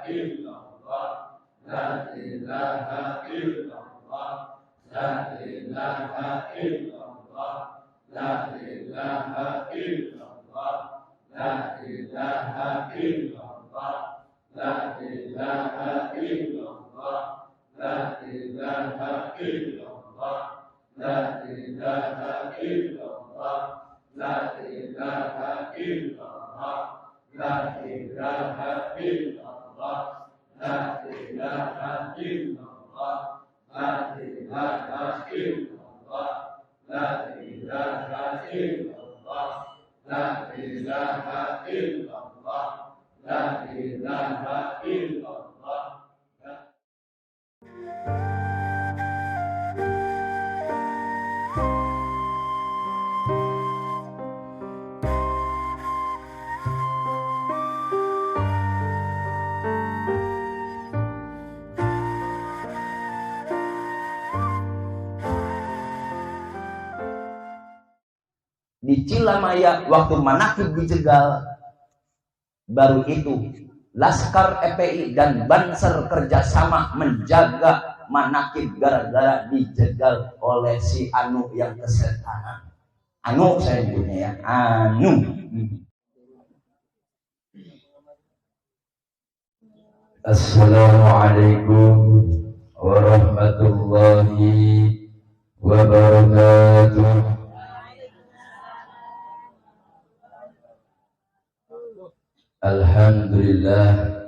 illallah, la ilaha illallah, la ilaha illallah, la ilaha illallah, la ilaha illallah, la ilaha illallah, la ilaha illallah, la ilaha illallah, la ilaha illallah, la ilaha illallah, la ilaha illallah, la ilaha illallah, la ilaha illallah, la ilaha illallah, la ilaha illallah. Di Cilamaya waktu manakib dijegal, baru itu Laskar FPI dan Banser kerjasama menjaga manakib gara-gara dijegal oleh si Anu yang kesetanan. Anu saya nyebutnya ya, Anu. Assalamualaikum warahmatullahi wabarakatuh. Alhamdulillah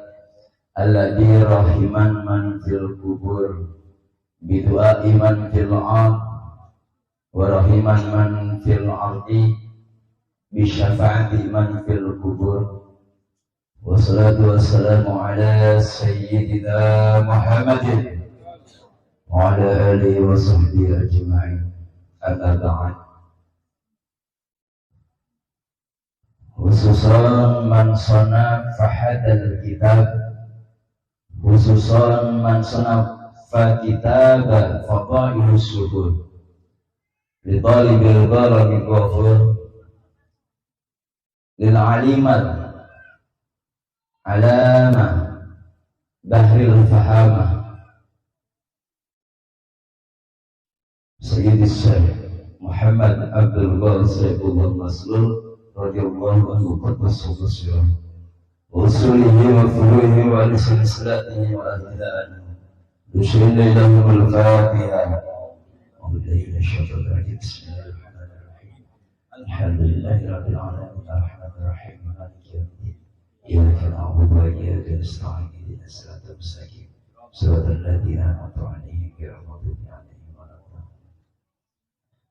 alladzi rahiman man fil kubur bidu'a iman fil ard wa rahiman man fil ardi bi syafa'ati man fil kubur. Wassalatu wassalamu ala sayyidina Muhammadin wa ala alihi wa sahbihi ajma'in. Amma ba'd. Khususan man sana fahadal kitab, khususan man sana fa kitab fadailu suhud li talibil gharami ghafur lil alimal alama bahril fahamah Sayyidi Syekh Muhammad Abdul Ghani Saifullah Maslul radhiyallahu anhu qaddasahu sirruhu wa usulihi wa furu'ihi wa silsilatihi wa ahda'anhu yushhadu lahu al-fatiha wa billahi minasyaitonir rajim. Bismillahirrahmanirrahim. Alhamdulillahi rabbil alamin arrahmanir rahim maliki yaumiddin iyyaka na'budu wa iyyaka nasta'in ihdinas siratal mustaqim siratal ladzina an'amta 'alaihim ghairil maghdubi 'alaihim waladdallin.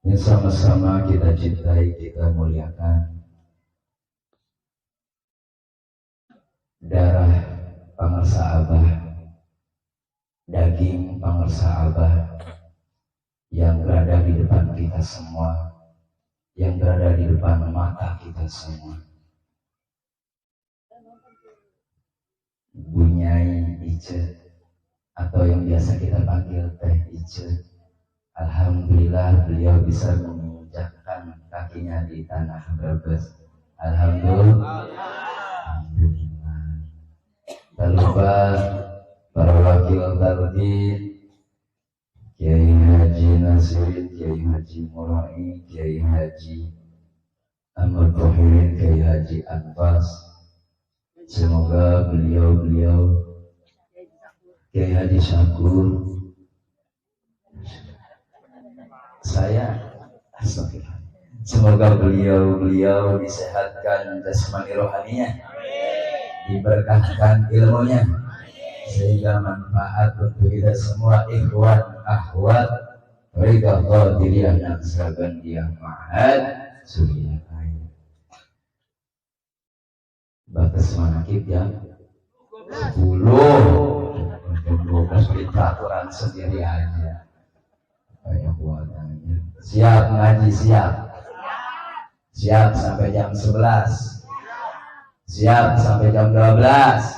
Yang sama-sama kita cintai, kita muliakan darah pangersa Abah, daging pangersa Abah yang berada di depan kita semua, yang berada di depan mata kita semua. Bunyai Ice atau yang biasa kita panggil Teh Ice, alhamdulillah beliau bisa menginjakkan kakinya di tanah Brebes. Alhamdulillah. Tak lupa para wakil tardid, Kiai Haji Nasirin, Kiai Haji Murai, Kiai Haji Ahmad Tohirin, Kiai Haji Anfas. Semoga beliau-beliau, Kiai Haji Syakur, saya semoga beliau-beliau disehatkan jasmani rohaninya, diberkahkan ilmunya, sehingga manfaat untuk kita semua ikhwan akhwat mereka qadiriyah dan sabandiyah ma'had suriah kaya. Batas manakib ya 10 12 peraturan sendiri aja kayak buatannya. Siap ngaji, siap sampai jam 11, siap sampai jam 12,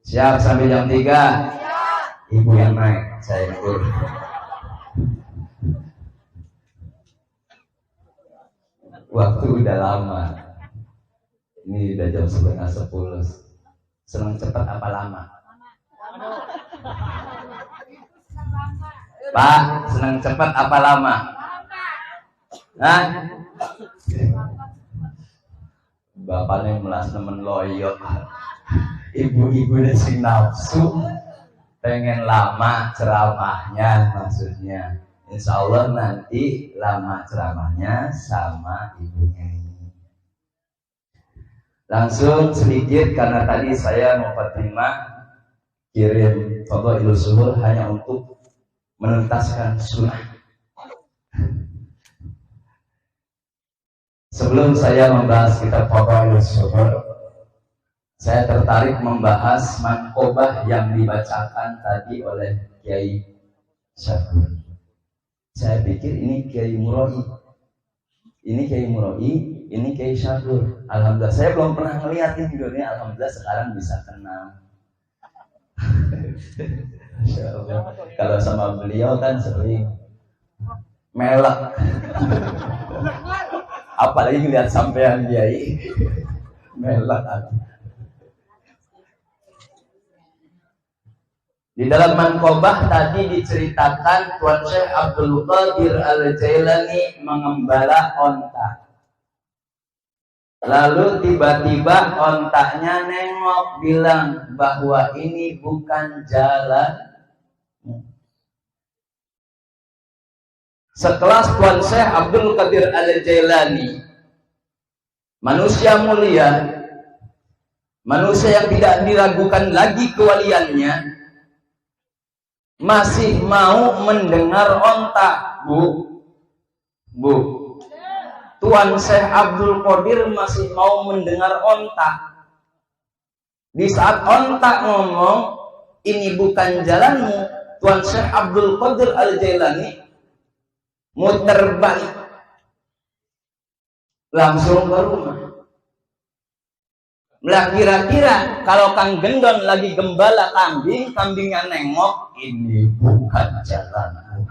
siap sampai jam 3. Ibu yang naik, saya ikut. Waktu udah lama. Ini udah jam 11:30. Senang cepat apa lama? Pak, senang cepat apa lama? Hah? Bapaknya melas nemen loyo. Ibu-ibu sing nafsu pengen lama ceramahnya, maksudnya insya Allah nanti lama ceramahnya sama ibunya ini. Langsung sedikit karena tadi saya mau terima kirim Fadhailus Zuhur hanya untuk menuntaskan sunnah. Sebelum saya membahas kitab Fadhailus Zuhur, saya tertarik membahas manqobah yang dibacakan tadi oleh Kiai Syahkur. Saya pikir ini Kiai Muroi, ini Kiai Muroi, ini Kiai Syahkur. Alhamdulillah, saya belum pernah melihat ini dunia. Alhamdulillah sekarang bisa kenal. Masya Allah. Kalau sama beliau kan sering melek. Apalagi ngeliat sampean Kiai melek. Di dalam manqobah tadi diceritakan Tuan Syekh Abdul Qadir Al-Jailani mengembala onta. Lalu tiba-tiba ontaknya nengok bilang bahwa ini bukan jalan. Sekelas Tuan Syekh Abdul Qadir Al-Jailani, manusia mulia, manusia yang tidak diragukan lagi kewaliannya, masih mau mendengar onta. Bu, Tuan Syekh Abdul Qadir masih mau mendengar onta. Di saat onta ngomong ini bukan jalanmu, Tuan Syekh Abdul Qadir Al-Jailani muter balik langsung ke rumah. Lah kira-kira kalau Kang Gendon lagi gembala kambing, kambingnya nengok, ini bukan jalanmu.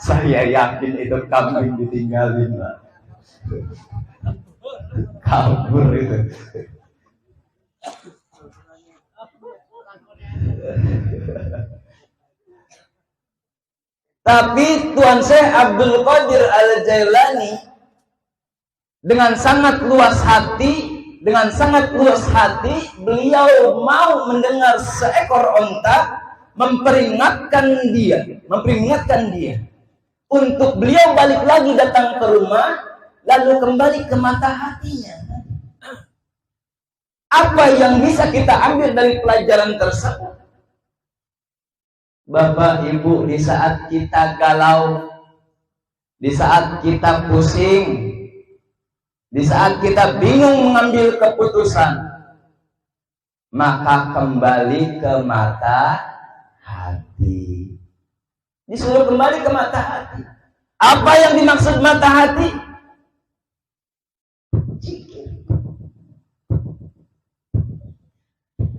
Saya yakin itu kambing ditinggalin, Pak. Kabur itu. Tapi Tuan Syekh Abdul Qadir Al-Jailani dengan sangat luas hati, beliau mau mendengar seekor onta memperingatkan dia untuk beliau balik lagi datang ke rumah, lalu kembali ke mata hatinya. Apa yang bisa kita ambil dari pelajaran tersebut? Bapak Ibu, di saat kita galau, di saat kita pusing, di saat kita bingung mengambil keputusan, maka kembali ke mata hati. Disuruh kembali ke mata hati. Apa yang dimaksud mata hati?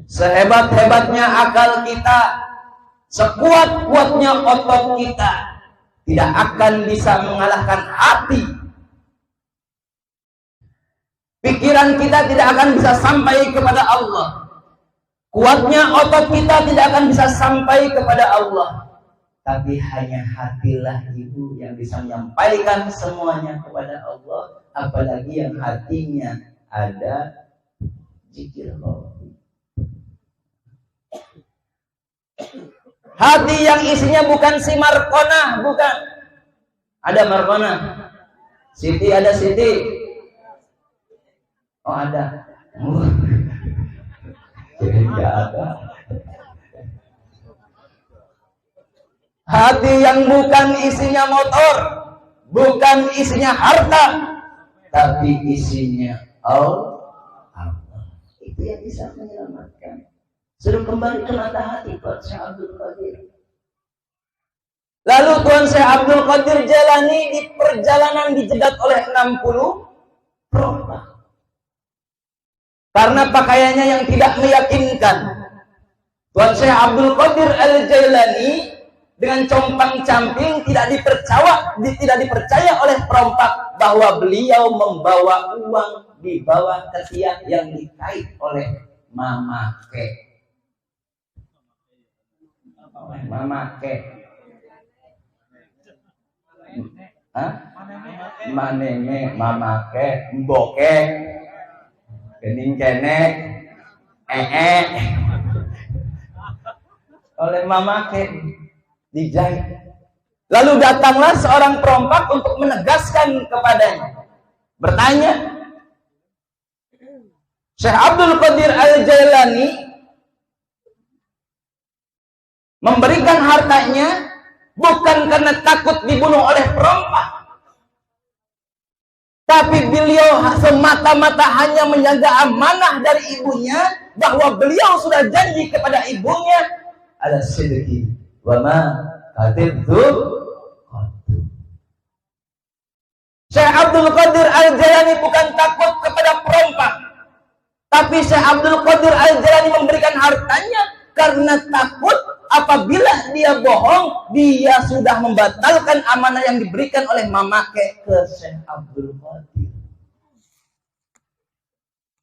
Sehebat-hebatnya akal kita, sekuat-kuatnya otot kita, tidak akan bisa mengalahkan hati. Pikiran kita tidak akan bisa sampai kepada Allah. Kuatnya otot kita tidak akan bisa sampai kepada Allah. Tapi hanya hatilah Ibu yang bisa menyampaikan semuanya kepada Allah. Apalagi yang hatinya ada zikir Allah. Hati yang isinya bukan si Markona, bukan. Ada Markona. Siti ada Siti. Oh ada. Tidak ada. Hati yang bukan isinya motor, bukan isinya harta, tapi isinya Allah. Itu yang bisa menyelamatkan. Suruh kembali ke mata hati Tuan Syekh Abdul Qadir. Lalu Tuan Syekh Abdul Qadir Jailani di perjalanan dijegat oleh 60 perompak. Karena pakaiannya yang tidak meyakinkan, Tuan Syekh Abdul Qadir Al-Jailani dengan compang-camping tidak dipercaya oleh perompak bahwa beliau membawa uang dibawa ke tiang yang dikait oleh mamake. Mamake. Hah? Manene, mamake, mboke, kening kene, oleh mamake dijahit. Lalu datanglah seorang perompak untuk menegaskan kepadanya. Bertanya, Syekh Abdul Qadir Al-Jailani memberikan hartanya bukan karena takut dibunuh oleh perompak, tapi beliau semata-mata hanya menjaga amanah dari ibunya, bahwa beliau sudah janji kepada ibunya, ala sidqi wa ma katibtu. Syekh Abdul Qadir Al-Jailani bukan takut kepada perompak, tapi Syekh Abdul Qadir Al-Jailani memberikan hartanya karena takut apabila dia bohong, dia sudah membatalkan amanah yang diberikan oleh mamake ke Syekh Abdul Qadir.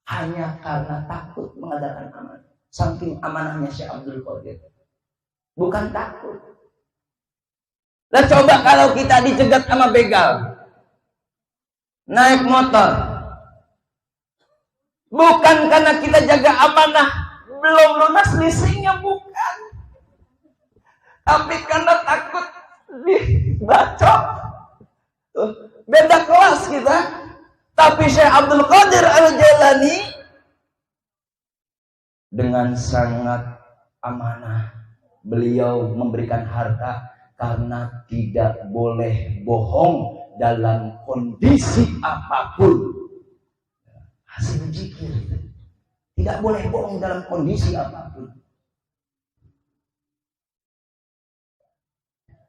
Hanya karena takut mengadakan amanah. Saking amanahnya Syekh Abdul Qadir. Bukan takut. Nah coba kalau kita dicegat sama begal, naik motor, bukan karena kita jaga amanah, belum lunas leasingnya, bukan, tapi karena takut dibacok. Beda kelas kita. Tapi Syekh Abdul Qadir Al-Jailani dengan sangat amanah, beliau memberikan harta karena tidak boleh bohong dalam kondisi apapun. Hasil zikir, tidak boleh bohong dalam kondisi apapun.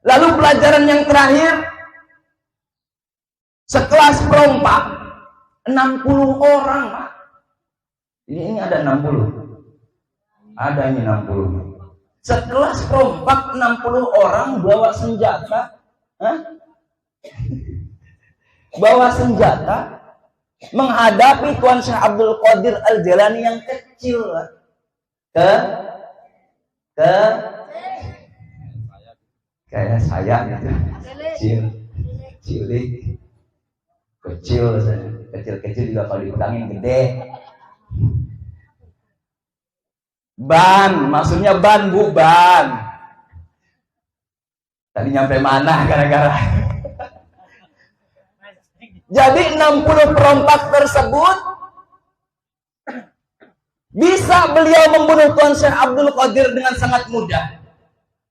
Lalu pelajaran yang terakhir, sekelas perompak 60 orang, Pak. Ini ada 60. Ada ini 60. Sekelas perompak 60 orang bawa senjata, bawa senjata menghadapi Tuan Syekh Abdul Qadir Al-Jailani yang kecil, kayak saya gitu, kecil juga kalau dipegangin gede. Ban, maksudnya ban, Bu, ban. Tadi nyampe mana gara-gara. Jadi 60 perompak tersebut bisa beliau membunuh Tuan Syekh Abdul Qadir dengan sangat mudah.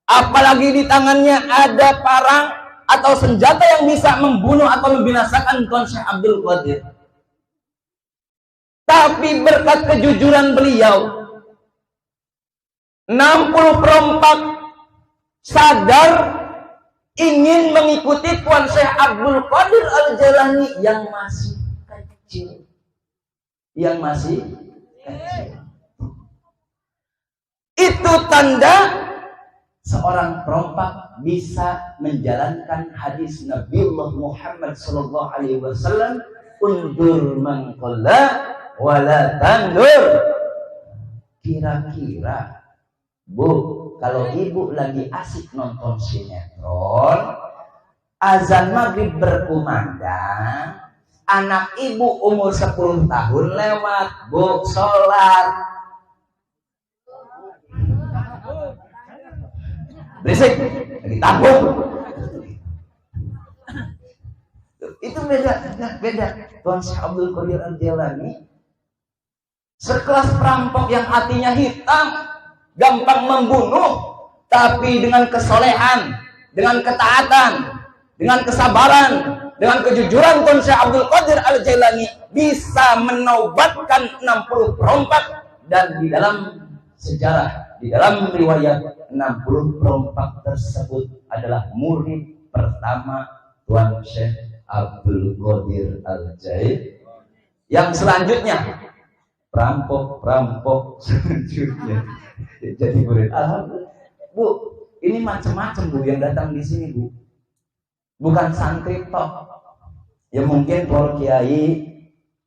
Apalagi di tangannya ada parang atau senjata yang bisa membunuh atau membinasakan Tuan Syekh Abdul Qadir. Tapi berkat kejujuran beliau, 60 perompak sadar ingin mengikuti Tuan Syekh Abdul Qadir Al-Jailani yang masih kecil. Itu tanda seorang perompak bisa menjalankan hadis Nabiullah Muhammad sallallahu alaihi wasallam, undur man qalla wala tandur. Kira-kira, Bu, kalau ibu lagi asik nonton sinetron, azan maghrib berkumandang, anak ibu umur 10 tahun lewat, Bu, sholat. Berisik, lagi tabung. Itu beda. Tuan Syekh Abdul Qadir Al-Jailani sekelas perampok yang hatinya hitam, gampang membunuh, tapi dengan kesolehan, dengan ketaatan, dengan kesabaran, dengan kejujuran Tuan Syekh Abdul Qadir Al-Jailani bisa menaubatkan 60 perompak. Dan di dalam sejarah, di dalam riwayat, 60 perompak tersebut adalah murid pertama Tuan Syekh Abdul Qadir Al-Jailani. Yang selanjutnya perampok selanjutnya jadi murid. Alhamdulillah, Bu, ini macam-macam, Bu, yang datang di sini, Bu. Bukan santri tok. Ya mungkin para kiai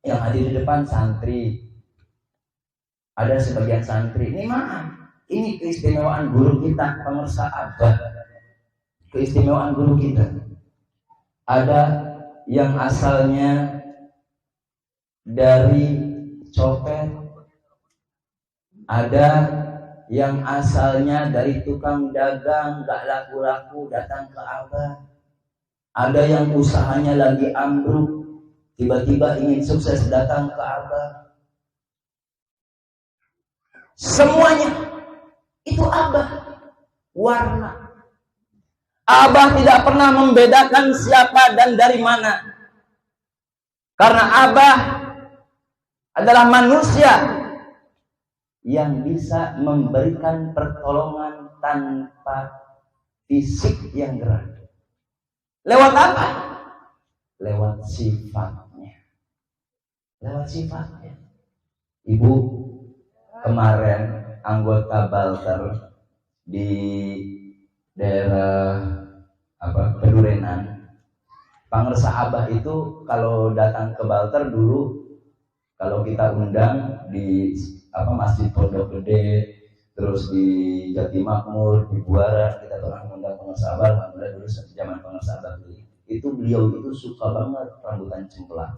Yang hadir di depan santri, ada sebagian santri. Ini maaf, ini keistimewaan guru kita, pemirsa Abah. Keistimewaan guru kita. Ada yang asalnya dari copet, ada yang asalnya dari tukang dagang gak laku-laku datang ke Abah, ada yang usahanya lagi ambruk tiba-tiba ingin sukses datang ke Abah. Semuanya itu Abah warna. Abah tidak pernah membedakan siapa dan dari mana, karena Abah adalah manusia yang bisa memberikan pertolongan tanpa fisik yang gerak. Lewat apa? Lewat sifatnya. Lewat sifatnya. Ibu kemarin anggota Balter di daerah Pedurenan, pangresa Abah itu kalau datang ke Balter dulu, kalau kita undang di Masjid Pondok Gede, terus di Jati Makmur, di Buara, kita pernah mengundang pangresa Abah. Alhamdulillah dulu zaman pangresa Abah itu beliau itu suka banget rambutan cemplang.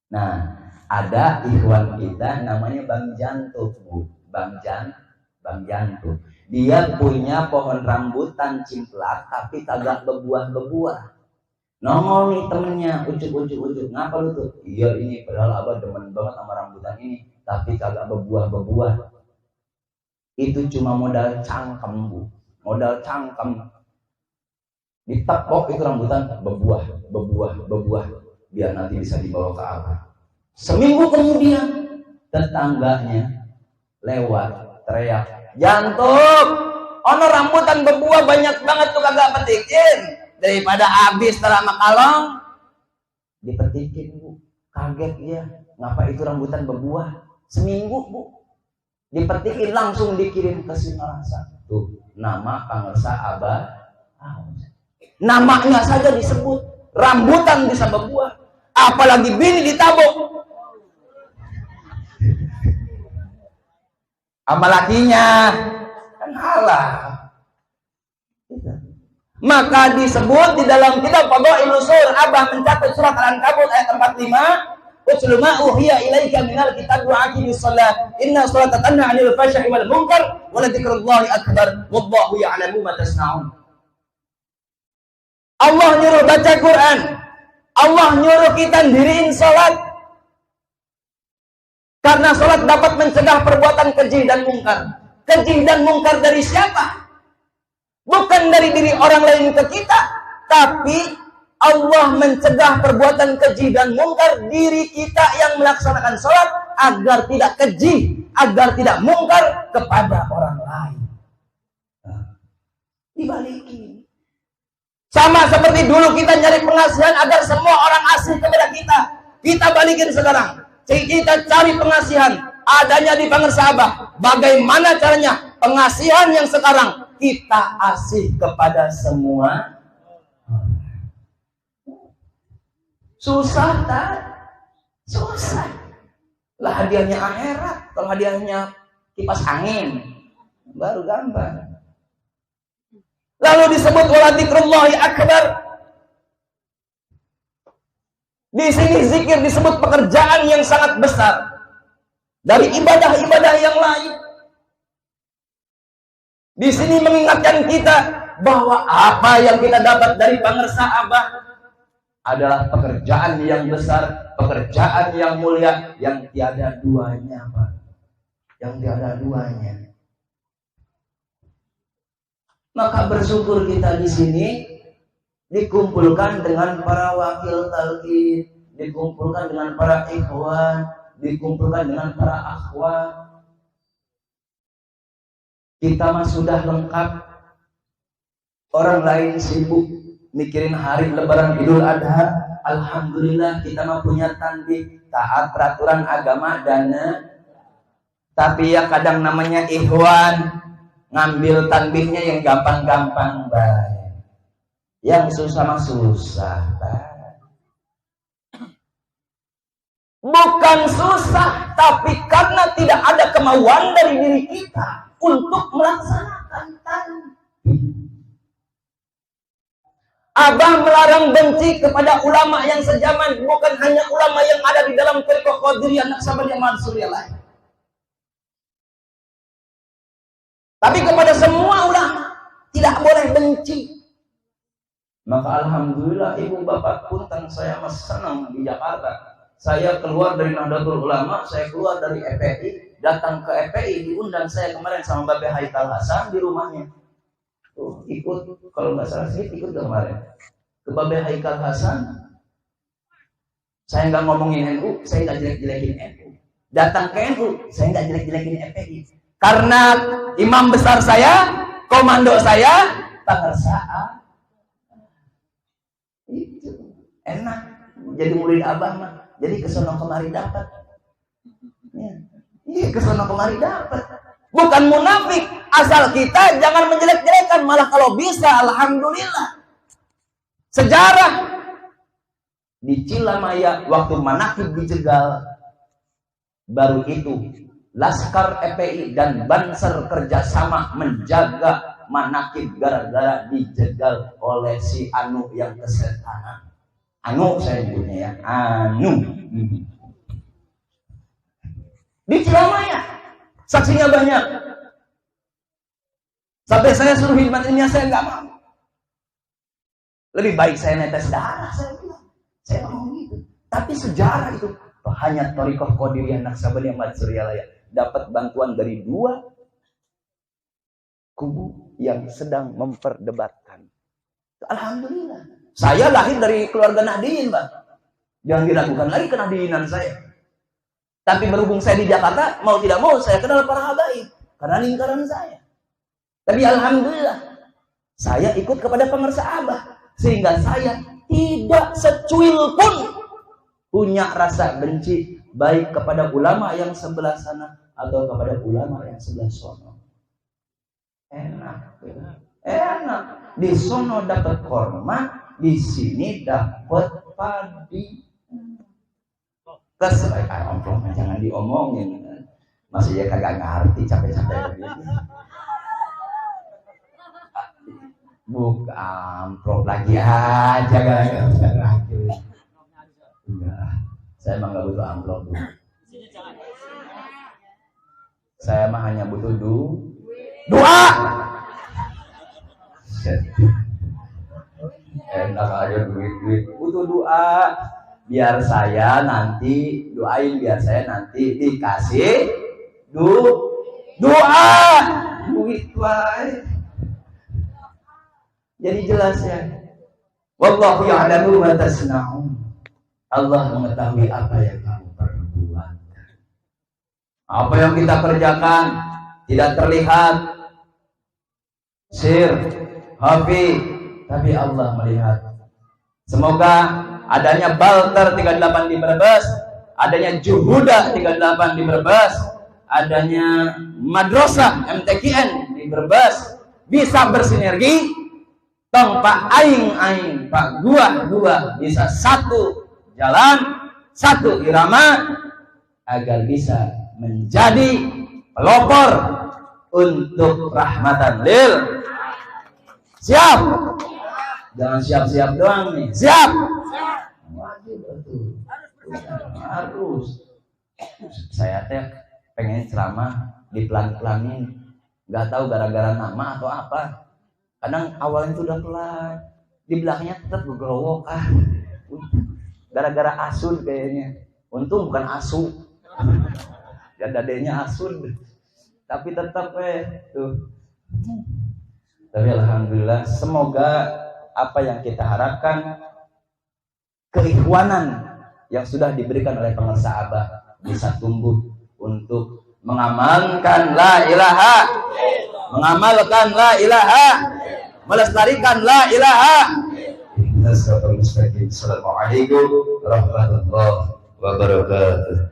Nah, ada ikhwan kita namanya Bang Jantuk, Bu. Bang Jantuk. Dia punya pohon rambutan cimplak tapi kagak bebuah-bebuah. Nongol nih temennya, ujuk. Ngapa lu tuh? Iya ini padahal Abah demen banget sama rambutan ini, tapi kagak bebuah-bebuah. Itu cuma modal cangkem, Bu. Modal cangkem. Ditepok itu rambutan bebuah. Biar nanti bisa dibawa ke Abah. Seminggu kemudian tetangganya lewat teriak, "Jantuk, ono rambutan berbuah banyak banget tuh kagak petikin, daripada habis terama kalong." Dipetikin, Bu. Kaget dia, ngapa itu rambutan berbuah? Seminggu, Bu. Dipetikin langsung dikirim ke Sinarasa. Tuh, nama pangresa Abah. Namanya saja disebut, rambutan bisa berbuah, apalagi bini ditabok. Sama lakinya kan halal. Maka disebut di dalam kitab Fadhailus Usul, Abah mencatat surat Al-Ankabut ayat 45, "Utlu ma uhiya ilaika minal kitab wa aqimis shalah, inna sholata tanha 'anil fahsya'i wal munkar wa la dzikrullahi akbar wallahu ya'lamu ma tasna'un." Allah nyuruh baca Quran, Allah nyuruh kita diriin salat, karena salat dapat mencegah perbuatan keji dan mungkar. Keji dan mungkar dari siapa? Bukan dari diri orang lain ke kita, tapi Allah mencegah perbuatan keji dan mungkar diri kita yang melaksanakan salat agar tidak keji, agar tidak mungkar kepada orang lain. Dibalikin. Sama seperti dulu kita nyari pengasihan agar semua orang asih kepada kita. Kita balikin sekarang. Kita cari pengasihan adanya di pangresa Abah. Bagaimana caranya? Pengasihan yang sekarang kita asih kepada semua. Susah tak? Susah. Lah hadiahnya akhirat. Kalau hadiahnya kipas angin baru gampang. Lalu disebut wala dzikrullahi akbar. Di sini zikir disebut pekerjaan yang sangat besar dari ibadah-ibadah yang lain. Di sini mengingatkan kita bahwa apa yang kita dapat dari pangresa Abah adalah pekerjaan yang besar, pekerjaan yang mulia, yang tiada duanya, Pak. Yang tiada duanya. Maka bersyukur kita di sini dikumpulkan dengan para wakil talqin, dikumpulkan dengan para ikhwan, dikumpulkan dengan para akhwat. Kita mah sudah lengkap. Orang lain sibuk mikirin hari Lebaran Idul Adha. Alhamdulillah kita mah punya tanbih, taat peraturan agama dana. Tapi ya kadang namanya ikhwan ngambil tanbihnya yang gampang-gampang baik. Yang susah mah susah. Bukan susah, tapi karena tidak ada kemauan dari diri kita untuk melaksanakan tadi. Abah melarang benci kepada ulama yang sejaman, bukan hanya ulama yang ada di dalam Thariqah Qadiriyah Naqsabandiyah Mansuriyah lain, tapi kepada semua ulama tidak boleh benci. Maka alhamdulillah ibu bapak punten, saya masih senang di Jakarta. Saya keluar dari Nahdlatul Ulama, saya keluar dari EPI, datang ke EPI, diundang saya kemarin sama Babe Haikal Hasan di rumahnya. Tuh, ikut, kalau nggak salah sedikit ikut kemarin ke Babe Haikal Hasan. Saya nggak ngomongin NU, saya nggak jelek-jelekin NU. Datang ke NU, saya nggak jelek-jelekin EPI. Karena imam besar saya, komando saya, tanggal saat itu enak jadi murid abah mah. Jadi kesono kemari dapat. Iya, kesono kemari dapat. Bukan munafik, asal kita jangan menjelek-jelekan, malah kalau bisa alhamdulillah. Sejarah di Cilamaya waktu Manaqib dijegal, baru itu Laskar EPI dan Banser kerjasama menjaga Manaqib gara-gara dijegal oleh si Anu yang kesetanan. Anu saya nyebutnya ya, Anu. Di Cilamaya, saksinya banyak. Sampai saya suruh khidmat ilmiah, saya nggak mau. Lebih baik saya netes darah, saya bilang. Saya ngomong gitu. Tapi sejarah itu hanya Thariqah Qadiriyah Naqsabandiyah Mansuriyah dapat bantuan dari dua kubu yang sedang memperdebatkan. Alhamdulillah. Saya lahir dari keluarga Nahdiyin, Mbak. Jangan diragukan lagi kenahdiyinan saya. Tapi berhubung saya di Jakarta, mau tidak mau saya kenal para habaib karena lingkaran saya. Tapi alhamdulillah, saya ikut kepada pemirsa Abah sehingga saya tidak secuil pun punya rasa benci baik kepada ulama yang sebelah sana atau kepada ulama yang sebelah sono. Enak. Di sono dapat korma, di sini dapat padi. Kesesuaian omplong, jangan diomongin. Masih ya kagak ngerti, capek-capek begini. Buka amplop lagi aja, gak lagi. Enggak, saya emang gak butuh amplop tuh. Saya mah hanya butuh doa. Enak aja duit, butuh doa. Biar saya nanti doain, biar saya nanti dikasih doa. Duit baik. Jadi jelas ya. Wallahu ya'lamu ma tasna'un. Allah mengetahui apa yang kamu perbuat. Apa yang kita kerjakan tidak terlihat. Sir, hafi, tapi Allah melihat. Semoga adanya Balter 38 di Brebes, adanya Juhuda 38 di Brebes, adanya Madrasah MTQN di Brebes bisa bersinergi. Tong Pak Aing, Pak Gua bisa satu jalan, satu irama agar bisa menjadi pelopor untuk rahmatan lil. Siap? Jangan siap-siap doang nih. Siap? Wajib betul. Harus. Saya teh pengen ceramah dipelan-pelanin. Gak tahu gara-gara nama atau apa. Kadang awalnya itu udah pelan, di belakangnya tetap bergerowok. Gara-gara asun kayaknya. Untung bukan asu. Ya dadenya asun. Tapi tetap tuh. Tapi alhamdulillah, semoga apa yang kita harapkan, keikhwanan yang sudah diberikan oleh pemirsa Abah bisa tumbuh untuk mengamalkan la ilaha, melestarikan la ilaha. Assalamualaikum warahmatullahi wabarakatuh.